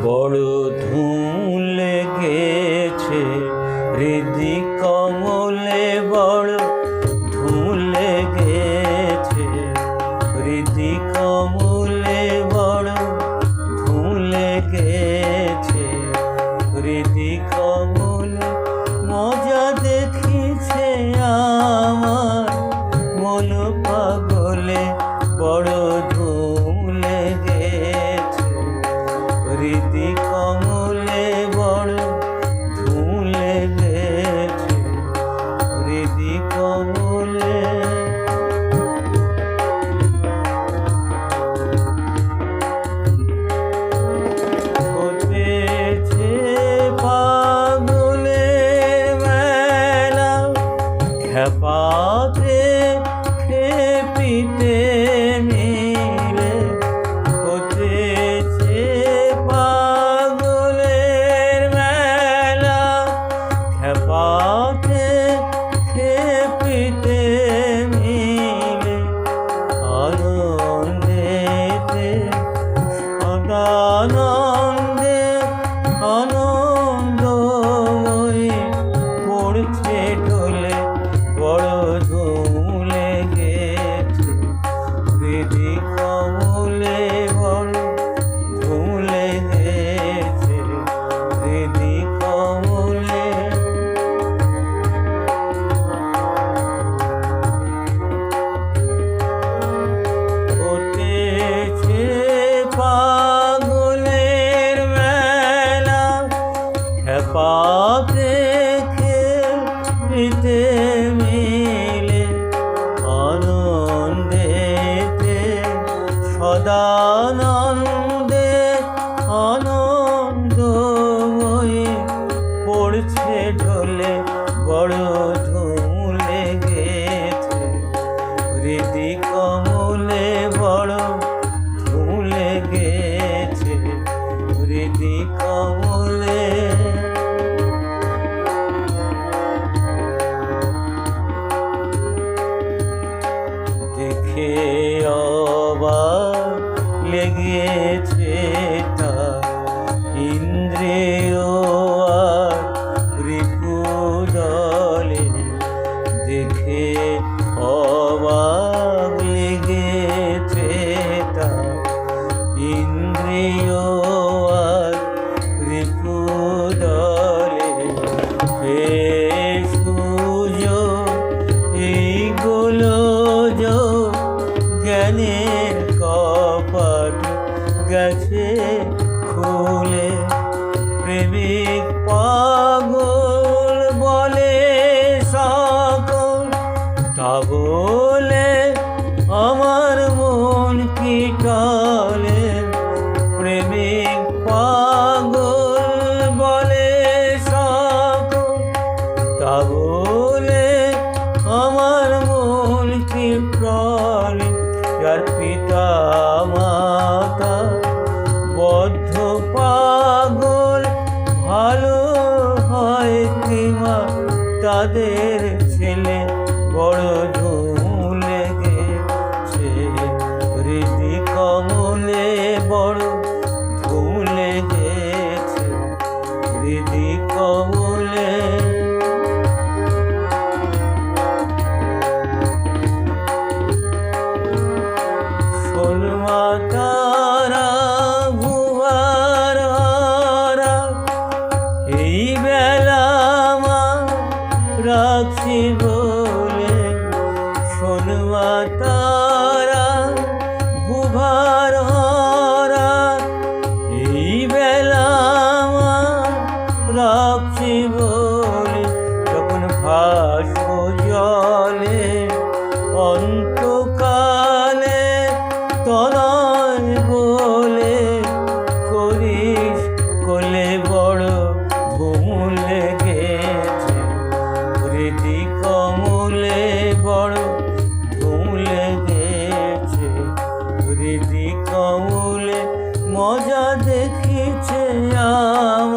বড় ধুম লেগেছে হৃদি কমলে, বড় ধুম লেগেছে হৃদি কমলে, বড় ধুম লেগেছে হৃদি কমলে। মজা দেখিছে আমার মন পাগলে, বড় ধুম লেগেছে হৃদি কমলে, বড় ধুম লেগেছে হৃদি কমলে। হতেছে পাগলে মেলা, খেপাতে খেপিতে মিলে। হতেছে পাগলের মেলা, খেপাতে খেপিতে মিলে। আনন্দেতে সদানন্দে আনন্দময়ী পড়ছে ঢোলে, বড় ধুম লেগেছে হৃদি কমলে, বড় ধুম লেগেছে হৃদি কমলে। হতেছে পাগলের মেলা, খেপাতে খেপিতে মিলে। আনন্দেতে সদানন্দে আনন্দময়ী পড়ছে ঢোলে, বড় ধুম লেগেছে হৃদি কমলে, বড় ধুম লেগেছে হৃদি কমলে। দেখে অবাক লেগেছে তার ইন্দ্রিয় আর রিপুদলে। দেখে অবাক লেগেছে তার ইন্দ্রিয় আর রিপুদলে। এইগুলো জ্ঞানের কপাট গেছে খুলে। প্রেমিক পাগল বলে সকল, তা বলে আমার মন কি টলে। প্রেমিক পাগল বলে সকল, তা বলে আমার মন কি টলে। যার পিতা মাতা বদ্ধ পাগল, ভালো হয় কি মা তাদের ছেলে, বড় ধুম লেগেছে হৃদি কমলে, বড় ধুম লেগেছে হৃদি কমলে। শোলমা তারা ভুয়ার হারা, এই বেলা মা রাখছি বলে। শোলমা তারা ভুভার হারা, এই বেলা মা রাখছি বলে। যখন ভাসব জলে অন্তকালে, তনয় বলে করিস কোলে, বড় ধুম লেগেছে হৃদি কমলে, বড় ধুম লেগেছে হৃদি কমলে। মজা দেখিছে আমার